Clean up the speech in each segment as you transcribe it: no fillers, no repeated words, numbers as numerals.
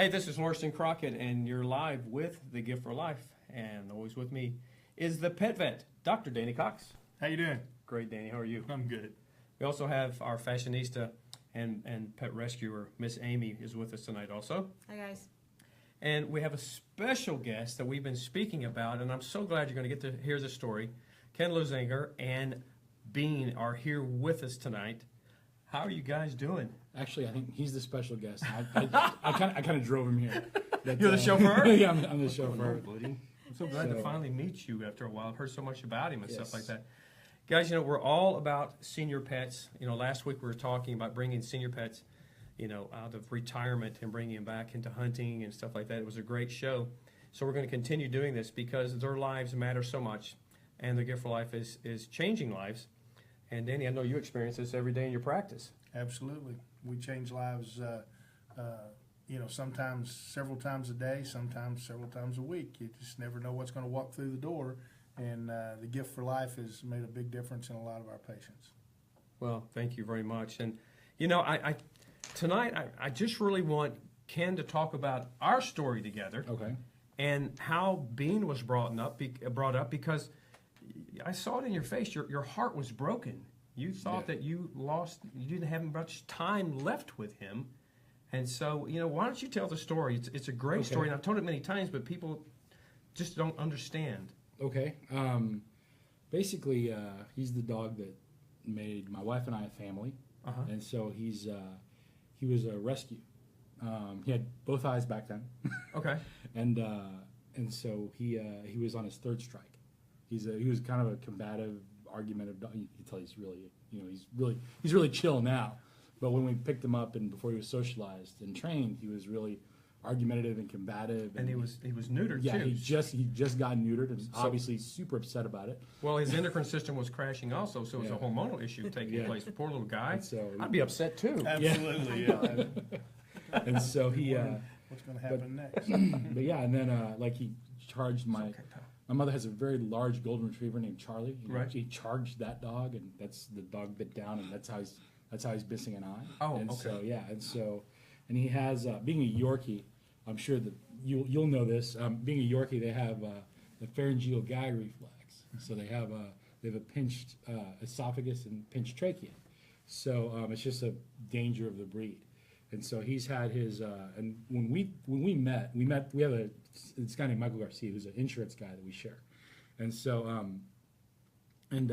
Hey, this is Lauriston Crockett, and you're live with The Gift for Life. And always with me is the pet vet, Dr. Danny Cox. How you doing? Great, Danny. How are you? I'm good. We also have our fashionista and pet rescuer, Miss Amy, is with us tonight also. Hi, guys. And we have a special guest that we've been speaking about, and I'm so glad you're going to get to hear the story. Kenn and Bean are here with us tonight. How are you guys doing? Actually, I think he's the special guest. I kind of drove him here. But, You're the chauffeur? Yeah, I'm the chauffeur. I'm so glad to So- finally meet you after a while. I've heard so much about him and stuff Yes. like that. Guys, we're all about senior pets. Last week we were talking about bringing senior pets, out of retirement and bringing them back into hunting and stuff like that. It was a great show. So we're going to continue doing this because their lives matter so much, and the Gift for Life is changing lives. And Danny, I know you experience this every day in your practice. Absolutely. We change lives, sometimes several times a day, sometimes several times a week. You just never know what's going to walk through the door. And the Gift for Life has made a big difference in a lot of our patients. Well, thank you very much. And, tonight I just really want Kenn to talk about our story together. Okay. And how Bean was brought up because I saw it in your face. Your heart was broken. You thought that you didn't have much time left with him. And so, why don't you tell the story? It's a great story, and I've told it many times, but people just don't understand. Okay. Basically, he's the dog that made my wife and I a family. Uh-huh. And so he was a rescue. He had both eyes back then. Okay. And so he was on his third strike. He was kind of a combative, argumentative dog. You can tell he's really chill now. But when we picked him up and before he was socialized and trained, he was really argumentative and combative. And he was neutered yeah, too. he just got neutered and obviously super upset about it. Well, his endocrine system was crashing also, so it was a hormonal issue taking place. Poor little guy. So I'd be upset too. Absolutely, yeah. And so he. What's going to happen next? But yeah, and then he charged my. Okay, pal. My mother has a very large golden retriever named Charlie. Right. He charged that dog, and that's the dog bit down, and that's how he's missing an eye. Oh, and okay. And he has being a Yorkie. I'm sure that you'll know this. Being a Yorkie, they have the pharyngeal gag reflex, so they have a pinched esophagus and pinched trachea. So it's just a danger of the breed. And so he's had his, and when we met, we have this guy named Michael Garcia, who's an insurance guy that we share. And so, and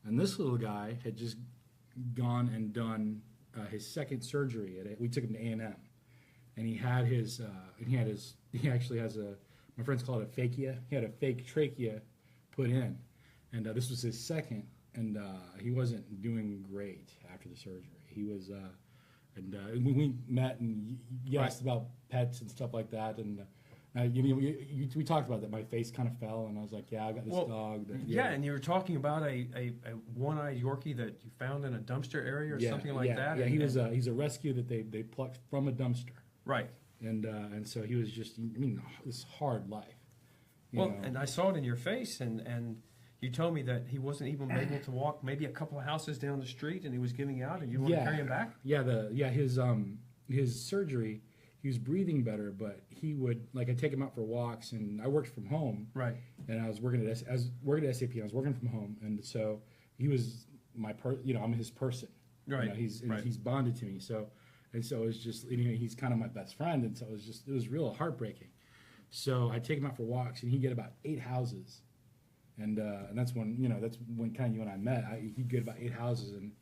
this little guy had just gone and done his second surgery. We took him to A&M, and he actually has my friends call it a phakia. He had a fake trachea put in, and this was his second, and he wasn't doing great after the surgery. He was, and when we met and you asked about pets and stuff like that, and we talked about that. My face kind of fell, and I was like, "Yeah, I got this dog." Yeah, and you were talking about a one-eyed Yorkie that you found in a dumpster area or something like that. Yeah, he's a rescue that they plucked from a dumpster. Right. And so he was just, this hard life. And I saw it in your face, and you told me that he wasn't even able to walk maybe a couple of houses down the street, and he was giving out, and you want to carry him back? Yeah, his surgery, he was breathing better, but he would, I'd take him out for walks, and I worked from home. Right. And I was working at SAP, I was working from home, and so he was I'm his person. Right. He's bonded to me, so it was just, he's kind of my best friend, and so it was real heartbreaking. So I'd take him out for walks, and he'd get about 8 houses. And that's when kind of you and I met. He'd get about 8 houses, and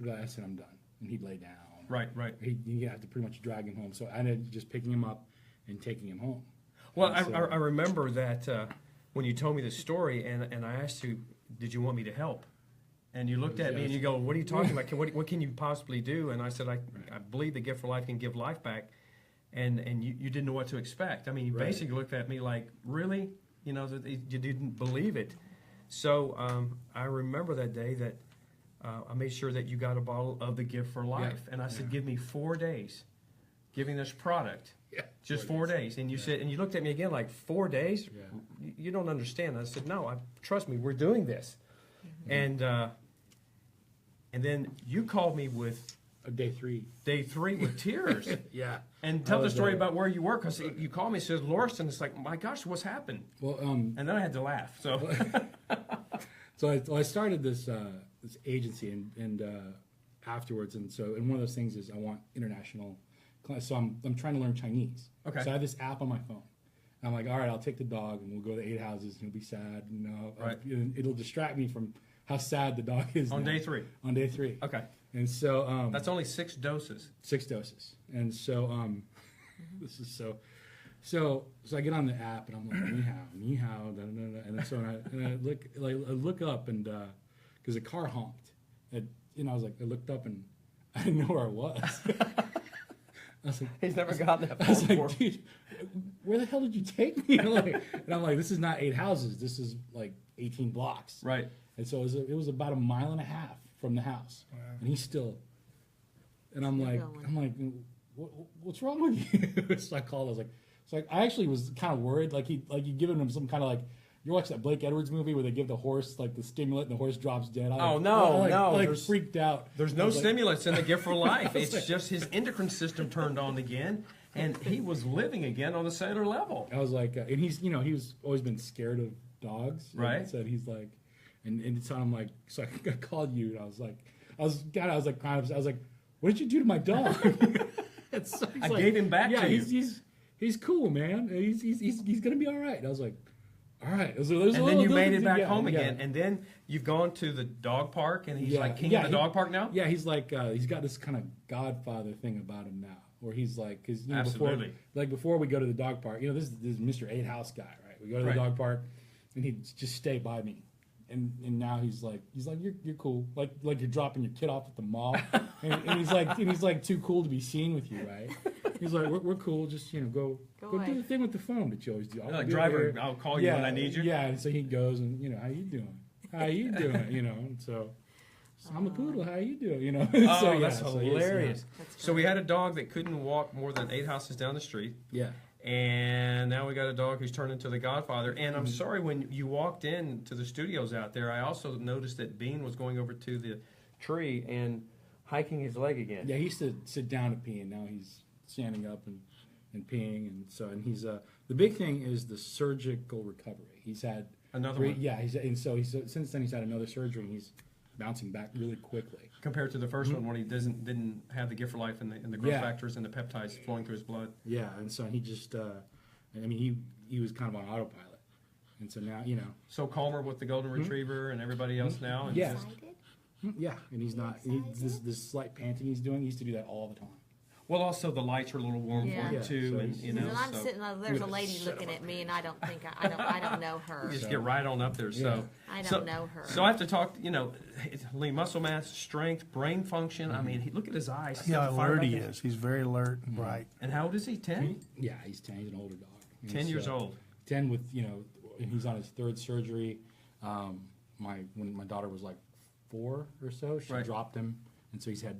I said, "I'm done," and he'd lay down. Right. He'd have to pretty much drag him home. So I ended up just picking him up and taking him home. Well, I remember that when you told me this story, and I asked you, "Did you want me to help?" And you looked at me and you go, "What are you talking about? What can you possibly do?" And I said, "I believe the Gift for Life can give life back," and you didn't know what to expect. I mean, you basically looked at me like, "Really?" That you didn't believe it. So I remember that day that I made sure that you got a bottle of the Gift for Life. And I said, "Give me 4 days giving this product." Yeah. Just 4 days. And you said, and you looked at me again like, 4 days? Yeah. You don't understand. I said, "No, trust me, we're doing this." Mm-hmm. And then you called me with Day 3. Day 3 with tears. Yeah. And tell the story about where you were, because you called me and said, Lauriston, it's like, my gosh, what's happened? Well, and then I had to laugh. So I started this this agency, and afterwards, and one of those things is I want international class. So I'm trying to learn Chinese. Okay. So I have this app on my phone. And I'm like, all right, I'll take the dog, and we'll go to 8 houses, and he'll be sad. Right. It'll distract me from how sad the dog is. on now. day 3. On day 3. Okay. And so That's only 6 doses. 6 doses. And so this is so I get on the app and I'm like, ni hao, da, da, da, and so I look up, and because the car honked, and I was like, I looked up and I didn't know where I was. I was like, He's never gotten that I was before. like, dude, where the hell did you take me? And I'm like, this is not 8 houses. This is like 18 blocks. Right. And so it was about 1.5 miles from the house, and he's still. And I'm like, what's wrong with you? So I called. I was like, I actually was kind of worried. Like you giving him some kind of like. You watch that Blake Edwards movie where they give the horse like the stimulant and the horse drops dead. I freaked out. There's no stimulants in the Gift for Life. It's just his endocrine system turned on again, and he was living again on the cellular level. I was like, and he's he's always been scared of dogs, right? So he's like, and so I'm like, so I called you, and I was like, crying. I was like, what did you do to my dog? So I gave him back to you. He's cool, man. He's gonna be all right. And I was like, all right. And then you made it back home again, and then you've gone to the dog park, and he's like king of the dog park now. Yeah, he's like he's got this kind of Godfather thing about him now, where he's like, because before we go to the dog park, this is Mr. 8 House guy, right? We go to the dog park, and he'd just stay by me. And now he's like you're cool, like you're dropping your kid off at the mall, and he's like too cool to be seen with you, right? He's like we're cool, just go do the thing with the phone that you always do. Like driver, I'll call you when I need you. Yeah, and so he goes and how you doing? And so I'm a poodle. How you doing? Oh, that's hilarious. So we had a dog that couldn't walk more than 8 houses down the street. Yeah. And now we got a dog who's turned into the Godfather. And I'm sorry, when you walked in to the studios out there, I also noticed that Bean was going over to the tree and hiking his leg again. Yeah, he used to sit down to pee, and now he's standing up and peeing. And he's the big thing is the surgical recovery. He's had another one. Yeah, since then he's had another surgery, and he's bouncing back really quickly compared to the first one when he didn't have the Gift for Life and the growth factors and the peptides flowing through his blood. Yeah, and so he just he was kind of on autopilot, and so now so calmer with the golden retriever and everybody else now. And yeah, and he's not this slight panting he's doing. He used to do that all the time. Well, also the lights are a little warm for him too, so and And I'm sitting there's a lady looking at me, and I don't think I don't know her. You just get right on up there. So I don't know her. So I have to talk. Lean muscle mass, strength, brain function. I mean, look at his eyes. Yeah, how alert he is. He's very alert and bright. And how old is he? 10? Yeah, he's 10. He's an older dog. 10 years old. 10 with and he's on his 3rd surgery. When my daughter was like 4 or so, she dropped him, and so he's had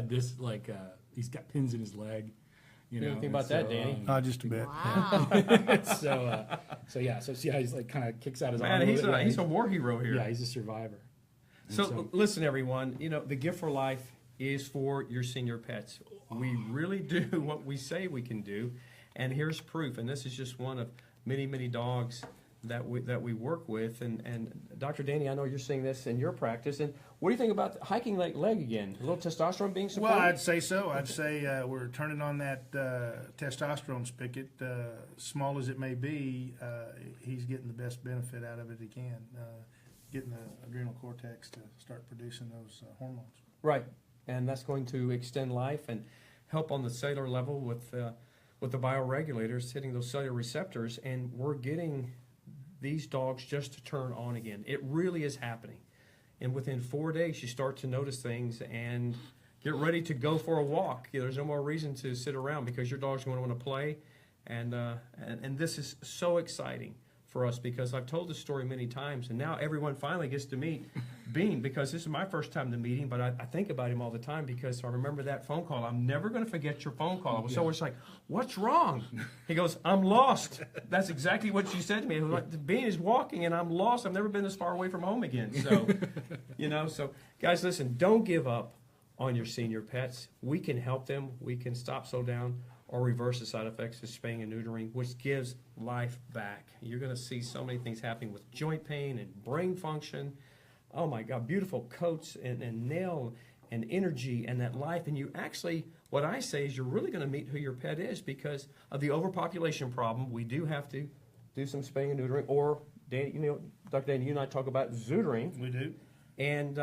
this. Like he's got pins in his leg. You know anything about that, Danny? Just a bit. Wow. He's like kind of kicks out his arm. Man, he's a war hero here. Yeah, he's a survivor. So listen, everyone. The Gift for Life is for your senior pets. We really do what we say we can do, and here's proof. And this is just one of many, many dogs that we work with. And Dr. Danny, I know you're seeing this in your practice. And what do you think about hiking leg again? A little testosterone being supported? Well, I'd say so. I'd say we're turning on that testosterone spigot. Small as it may be, he's getting the best benefit out of it he can, getting the adrenal cortex to start producing those hormones. Right, and that's going to extend life and help on the cellular level with the bioregulators hitting those cellular receptors, and we're getting these dogs just to turn on again. It really is happening. And within 4 days, you start to notice things and get ready to go for a walk. There's no more reason to sit around because your dog's going to want to play. And this is so exciting for us because I've told this story many times, and now everyone finally gets to meet Bean because this is my first time to meet him, but I think about him all the time because I remember that phone call. I'm never going to forget your phone call. So it's like, what's wrong? He goes, I'm lost. That's exactly what you said to me. It was like, Bean is walking and I'm lost. I've never been this far away from home again. So, so guys, listen, don't give up on your senior pets. We can help them. We can stop, slow down, or reverse the side effects of spaying and neutering, which gives life back. You're going to see so many things happening with joint pain and brain function. Oh my God, beautiful coats and nail and energy and that life. And you actually, what I say is you're really going to meet who your pet is because of the overpopulation problem. We do have to do some spaying and neutering, or Danny, Dr. Danny, you and I talk about zootering. We do. And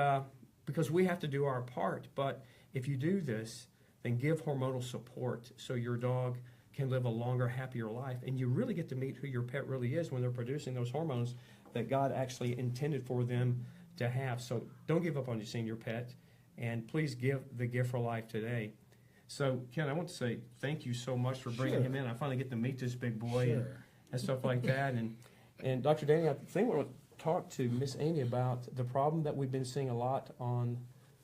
because we have to do our part. But if you do this, then give hormonal support so your dog can live a longer, happier life. And you really get to meet who your pet really is when they're producing those hormones that God actually intended for them to have. So don't give up on your senior pet, and please give the gift for life today. So, Ken, I want to say thank you so much for bringing him in. I finally get to meet this big boy and stuff like that. And Dr. Danny, I think we're going to talk to Miss Amy about the problem that we've been seeing a lot on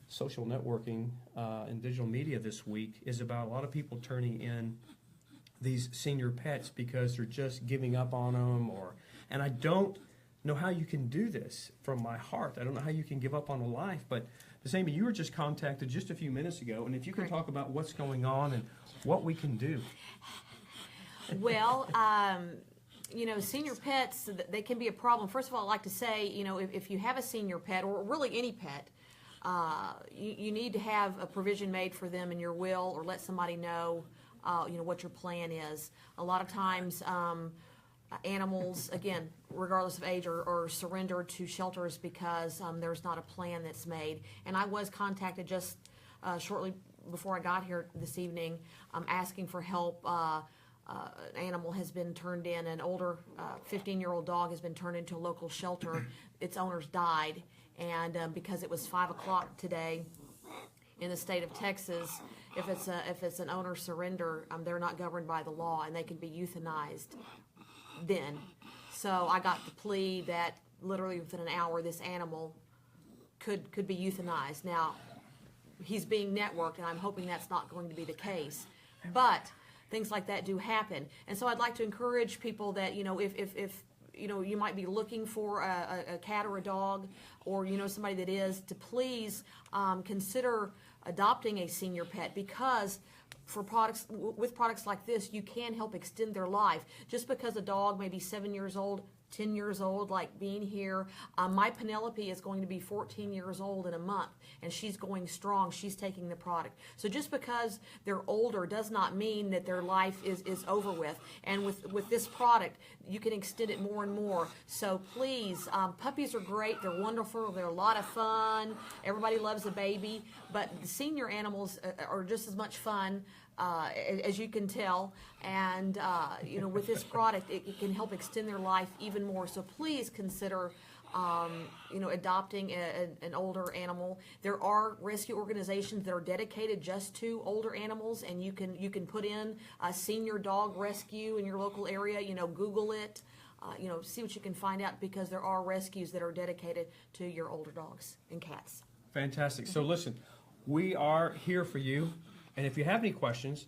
social networking and digital media this week is about a lot of people turning in these senior pets because they're just giving up on them, and I don't know how you can do this from my heart. I don't know how you can give up on a life, but Miss Amy, you were just contacted just a few minutes ago, and if you can talk about what's going on and what we can do. Well, senior pets, they can be a problem. First of all, I'd like to say, if you have a senior pet, or really any pet, you need to have a provision made for them in your will, or let somebody know, what your plan is. A lot of times, animals, again, regardless of age, are surrendered to shelters because there's not a plan that's made. And I was contacted just shortly before I got here this evening, asking for help. An animal has been turned in, an older 15-year-old dog has been turned into a local shelter. Its owners died, and because it was 5 o'clock today in the state of Texas, if it's an owner surrender, they're not governed by the law, and they can be euthanized then. So I got the plea that literally within an hour this animal could be euthanized. Now, he's being networked, and I'm hoping that's not going to be the case. But things like that do happen. And so I'd like to encourage people that, if you might be looking for a cat or a dog, or somebody that is, to please consider adopting a senior pet, because with products like this, you can help extend their life. Just because a dog may be 7 years old, 10 years old, like being here. My Penelope is going to be 14 years old in a month, and she's going strong. She's taking the product. So just because they're older does not mean that their life is over with. And with this product, you can extend it more and more. So please, puppies are great. They're wonderful. They're a lot of fun. Everybody loves a baby. But the senior animals are just as much fun, as you can tell, and with this product, it can help extend their life even more. So please consider, adopting an older animal. There are rescue organizations that are dedicated just to older animals, and you can put in a senior dog rescue in your local area. Google it. See what you can find out, because there are rescues that are dedicated to your older dogs and cats. Fantastic. So listen, we are here for you. And if you have any questions,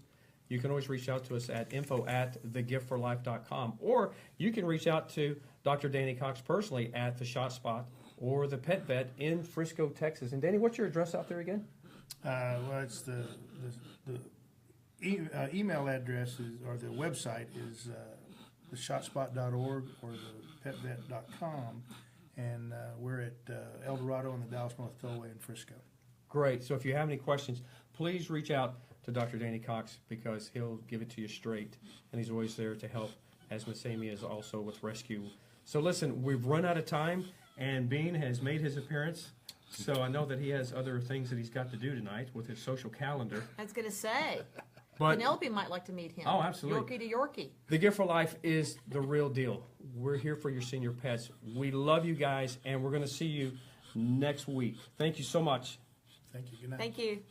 you can always reach out to us at info@thegiftforlife.com, or you can reach out to Dr. Danny Cox personally at the Shot Spot or the Pet Vet in Frisco, Texas. And Danny, what's your address out there again? Well, it's the email address or the website is theshotspot.org or thepetvet.com, and we're at El Dorado and the Dallas North Tollway in Frisco. Great. So if you have any questions, please reach out to Dr. Danny Cox, because he'll give it to you straight, and he's always there to help, as Miss Amy is also with rescue. So listen, we've run out of time, and Bean has made his appearance, so I know that he has other things that he's got to do tonight with his social calendar. I was going to say, But Penelope might like to meet him. Oh, absolutely. Yorkie to Yorkie. The Gift for Life is the real deal. We're here for your senior pets. We love you guys, and we're going to see you next week. Thank you so much. Thank you. Good night. Thank you.